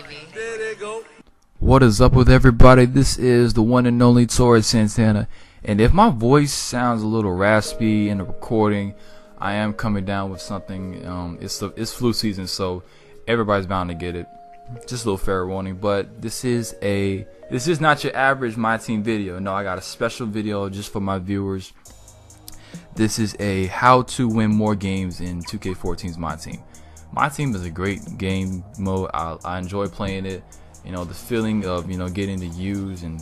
baby. There they go. What is up with everybody? This is the one and only Torres Santana, and if my voice sounds a little raspy in the recording, I am coming down with something. It's flu season, so everybody's bound to get it. Just a little fair warning. But this is not your average My Team video. No, I got a special video just for my viewers. This is a how to win more games in 2K14's My Team. My Team is a great game mode. I enjoy playing it. You know, the feeling of, getting to use and,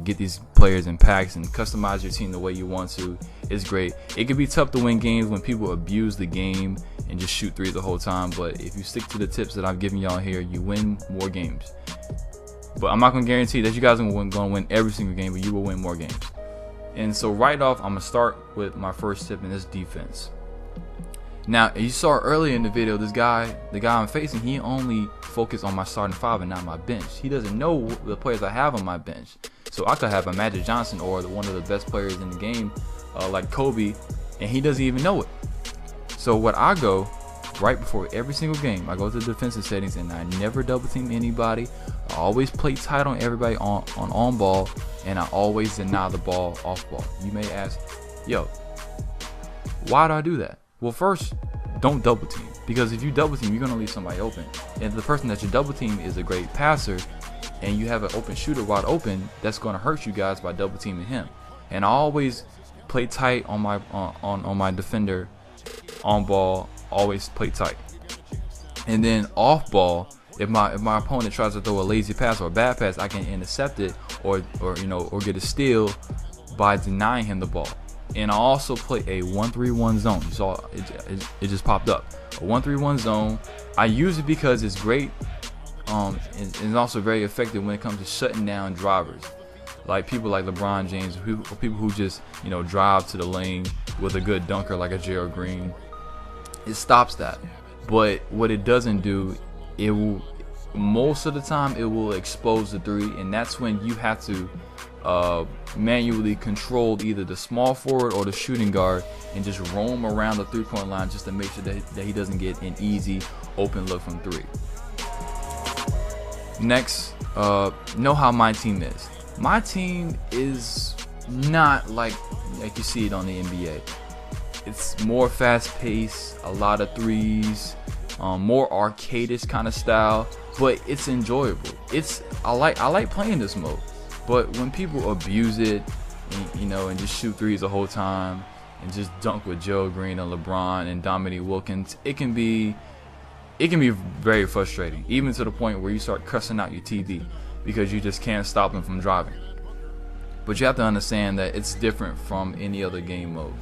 get these players in packs and customize your team the way you want to is great. It can be tough to win games when people abuse the game and just shoot threes the whole time, but if you stick to the tips that I've given y'all here, you win more games. But I'm not going to guarantee that you guys are going to win every single game, but you will win more games. And so right off, I'm going to start with my first tip, and this defense. Now, you saw earlier in the video, the guy I'm facing, he only focused on my starting five and not my bench. He doesn't know the players I have on my bench. So I could have a Magic Johnson or one of the best players in the game, like Kobe, and he doesn't even know it. So what I go, right before every single game, I go to the defensive settings and I never double team anybody. I always play tight on everybody on ball, and I always deny the ball off ball. You may ask, yo, why do I do that? Well, first, don't double team, because if you double team, you're going to leave somebody open. And the person that you double team is a great passer, and you have an open shooter wide open, that's going to hurt you guys by double teaming him. And I always play tight on my on my defender on ball, always play tight. And then off ball, if my opponent tries to throw a lazy pass or a bad pass, I can intercept it or get a steal by denying him the ball. And I also play a 1-3-1 zone. You saw it just popped up. A 1-3-1 zone. I use it because it's great. It's also very effective when it comes to shutting down drivers, like people like LeBron James, people who just drive to the lane with a good dunker like a Gerald Green. It stops that. But what it doesn't do, it will most of the time it will expose the three, and that's when you have to manually control either the small forward or the shooting guard and just roam around the three-point line just to make sure that he doesn't get an easy open look from three. Next, know how my team is. My team is not like you see it on the NBA. It's more fast-paced, a lot of threes, more arcadish kind of style, but it's enjoyable. I like playing this mode. But when people abuse it, and just shoot threes the whole time, and just dunk with Joe Green and LeBron and Dominique Wilkins, it can be very frustrating, even to the point where you start cussing out your TV because you just can't stop them from driving. But you have to understand that it's different from any other game mode.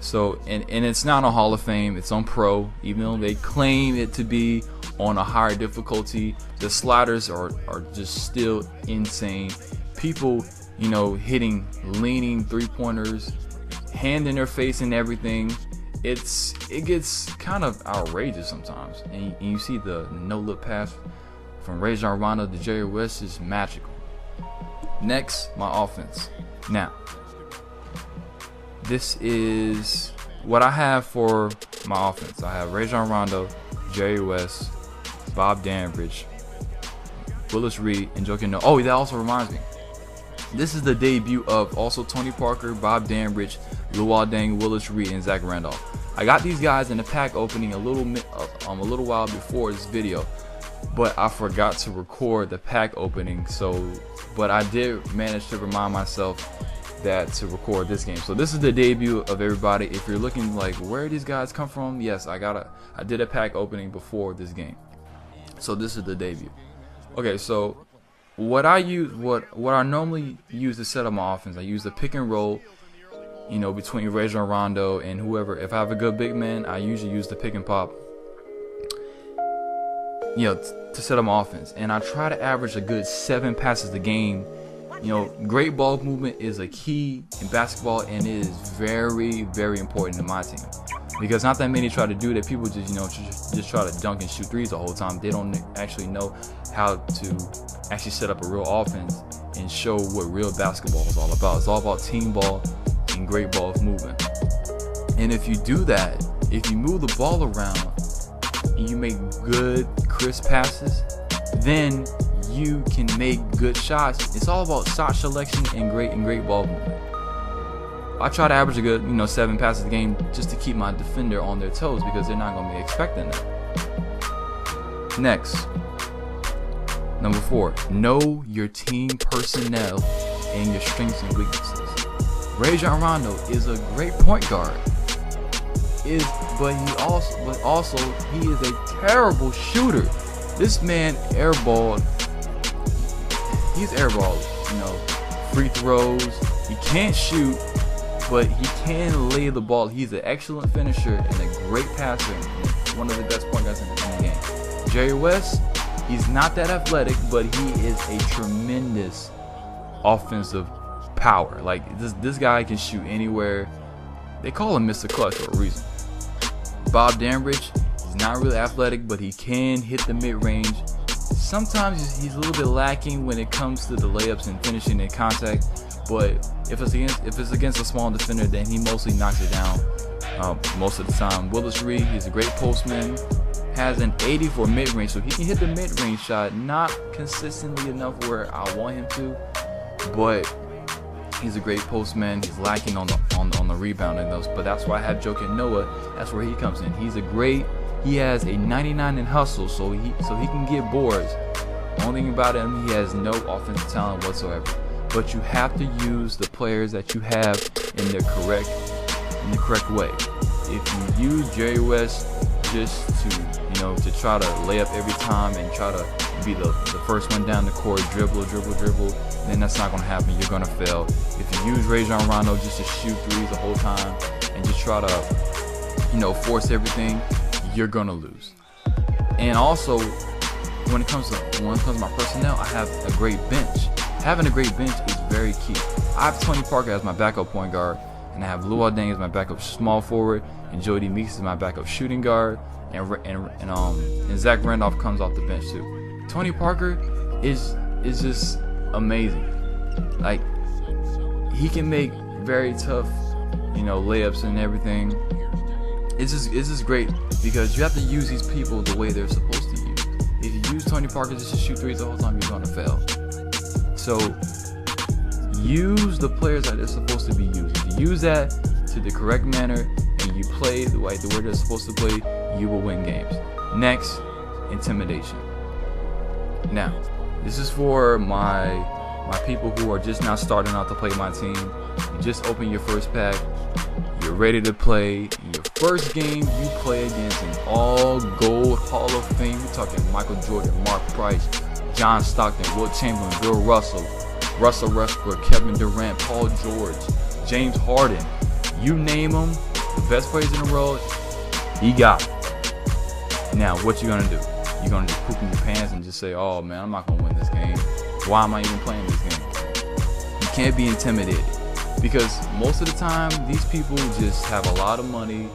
So, and it's not on Hall of Fame, it's on Pro, even though they claim it to be on a higher difficulty. The sliders are just still insane. People, hitting leaning three-pointers, hand in their face and everything. It gets kind of outrageous sometimes. And you see the no-look pass from Rajon Rondo to Jerry West is magical. Next, my offense. Now, this is what I have for my offense. I have Rajon Rondo, Jerry West, Bob Dandridge, Willis Reed, and Joakim Noah. Oh, that also reminds me. This is the debut of also Tony Parker, Bob Dandridge, Luol Deng, Willis Reed, and Zach Randolph. I got these guys in the pack opening a little while before this video, but I forgot to record the pack opening. But I did manage to remind myself that to record this game. So this is the debut of everybody. If you're looking like where these guys come from, yes, I did a pack opening before this game. So this is the debut. Okay, so what I normally use to set up my offense, I use the pick and roll, between Rajon Rondo and whoever. If I have a good big man, I usually use the pick and pop, to set up my offense. And I try to average a good 7 passes a game. Great ball movement is a key in basketball, and it is very, very important in my team. Because not that many try to do that. People just try to dunk and shoot threes the whole time. They don't actually know how to actually set up a real offense and show what real basketball is all about. It's all about team ball and great ball movement. And if you do that, if you move the ball around and you make good, crisp passes, then you can make good shots. It's all about shot selection and great ball movement. I try to average a good 7 passes a game just to keep my defender on their toes because they're not going to be expecting that. Next, number 4, know your team personnel and your strengths and weaknesses. Rajon Rondo is a great point guard. But he is a terrible shooter. This man airballed. He's airballed, free throws. He can't shoot, but he can lay the ball. He's an excellent finisher and a great passer. And one of the best point guards in the game. Jerry West, he's not that athletic, but he is a tremendous offensive power. Like this guy can shoot anywhere. They call him Mr. Clutch for a reason. Bob Dandridge, he's not really athletic, but he can hit the mid-range. Sometimes he's a little bit lacking when it comes to the layups and finishing in contact, but if it's against a small defender, then he mostly knocks it down most of the time. Willis Reed, he's a great postman, has an 80 for mid-range, so he can hit the mid-range shot, not consistently enough where I want him to, but he's a great postman. He's lacking on the rebounding those, but that's why I have Joakim Noah. That's where he comes in. He has a 99 in hustle, so he can get boards. Only thing about him, he has no offensive talent whatsoever. But you have to use the players that you have in the correct way. If you use Jerry West just to try to lay up every time and try to be the first one down the court, dribble, then that's not going to happen. You're going to fail. If you use Rajon Rondo just to shoot threes the whole time and just try to, force everything, you're going to lose. And also, when it comes to my personnel, I have a great bench. Having a great bench is very key. I have Tony Parker as my backup point guard, and I have Luol Deng as my backup small forward, and Jody Meeks is my backup shooting guard, and Zach Randolph comes off the bench too. Tony Parker is just amazing. Like, he can make very tough, layups and everything. It's just great because you have to use these people the way they're supposed to use. If you use Tony Parker just to shoot threes the whole time, you're gonna fail. So use the players that they're supposed to be used. If you use that to the correct manner and you play the way they're supposed to play, you will win games. Next, intimidation. Now, this is for my people who are just now starting out to play my team. You just open your first pack. You're ready to play. In your first game, you play against an all-gold Hall of Fame. We're talking Michael Jordan, Mark Price, John Stockton, Wilt Chamberlain, Bill Russell, Russell Westbrook, Kevin Durant, Paul George, James Harden. You name them, the best players in the world, he got them. Now, what you gonna do? You're gonna just poop in your pants and just say, "Oh man, I'm not gonna win this game. Why am I even playing this game?" You can't be intimidated because most of the time these people just have a lot of money,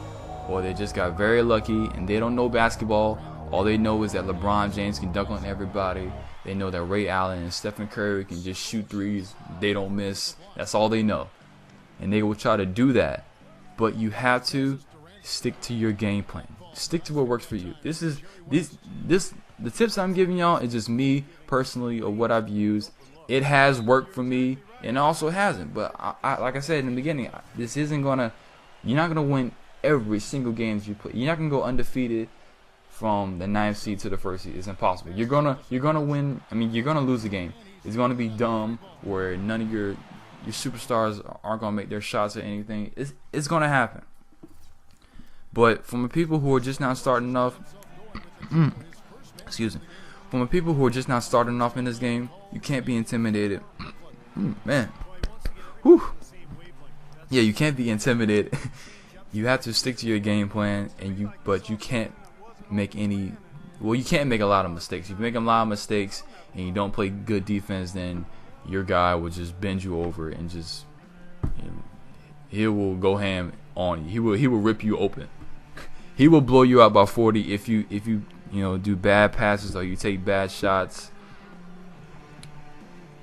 or they just got very lucky and they don't know basketball. All they know is that LeBron James can dunk on everybody. They know that Ray Allen and Stephen Curry can just shoot threes. They don't miss. That's all they know, and they will try to do that. But you have to stick to your game plan. Stick to what works for you. The tips I'm giving y'all is just me personally, or what I've used. It has worked for me, and also hasn't. But I like I said in the beginning, you're not gonna win every single game you play. You're not gonna go undefeated from the 9th seed to the 1st seed. It's impossible. You're gonna win. I mean, you're gonna lose the game. It's gonna be dumb where none of your superstars aren't gonna make their shots or anything. It's gonna happen. But from the people who are just now starting off, excuse me, from the people who are just now starting off in this game, you can't be intimidated. Man, whew. Yeah, you can't be intimidated. You have to stick to your game plan, but you can't make you can't make a lot of mistakes. If you make a lot of mistakes and you don't play good defense, then your guy will just bend you over and just he will go ham on you. He will rip you open. He will blow you out by 40 if you do bad passes or you take bad shots.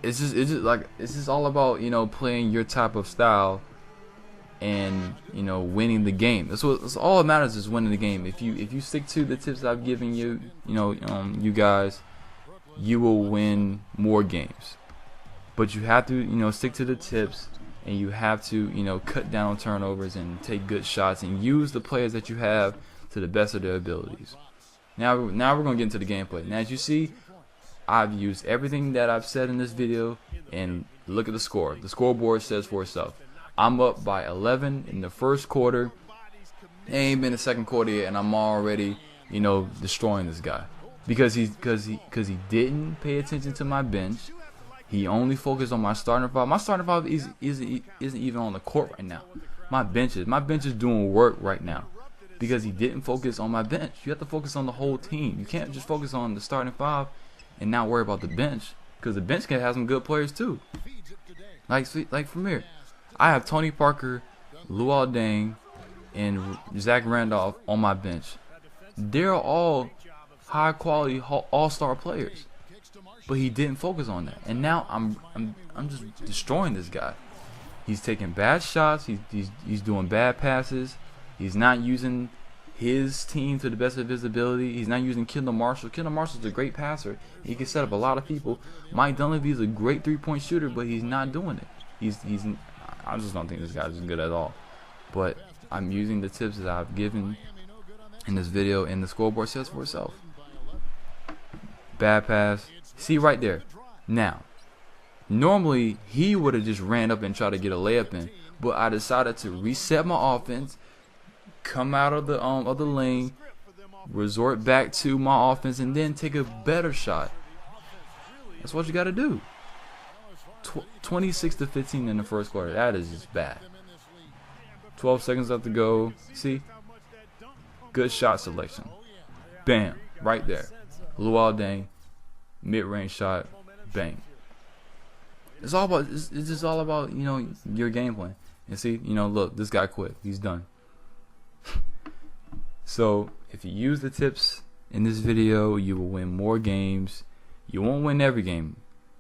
It's just all about playing your type of style and winning the game. That's all that matters, is winning the game. If you stick to the tips I've given you, you guys, you will win more games. But you have to, stick to the tips, and you have to, cut down on turnovers and take good shots and use the players that you have to the best of their abilities. Now we're going to get into the gameplay. Now, as you see, I've used everything that I've said in this video, and look at the score. The scoreboard says for itself. I'm up by 11 in the first quarter. It ain't been the second quarter yet, and I'm already, destroying this guy because he didn't pay attention to my bench. He only focused on my starting five. My starting five isn't even on the court right now. My bench is doing work right now because he didn't focus on my bench. You have to focus on the whole team. You can't just focus on the starting five and not worry about the bench, because the bench can have some good players too. Like from here, I have Tony Parker, Luol Deng, and Zach Randolph on my bench. They're all high quality all-star players, but he didn't focus on that. And now I'm just destroying this guy. He's taking bad shots. He's doing bad passes. He's not using his team to the best of his ability. He's not using Kendall Marshall. Kendall Marshall's a great passer. He can set up a lot of people. Mike Dunleavy is a great three-point shooter, but he's not doing it. I just don't think this guy's good at all. But I'm using the tips that I've given in this video, and the scoreboard says for itself. Bad pass. See right there. Now, normally he would have just ran up and tried to get a layup in, but I decided to reset my offense, come out of the lane, resort back to my offense, and then take a better shot. That's what you got to do. 26-15 in the first quarter. That is just bad. 12 seconds left to go. See? Good shot selection. Bam. Right there. Luol Deng. Mid-range shot. Bang. It's just all about, your game plan. And see, look, this guy quit. He's done. So, if you use the tips in this video, you will win more games. You won't win every game,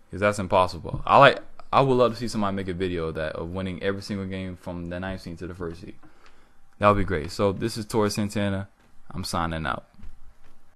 because that's impossible. I would love to see somebody make a video of winning every single game from the 9th seed to the 1st seed. That would be great. So, this is Torres Santana. I'm signing out.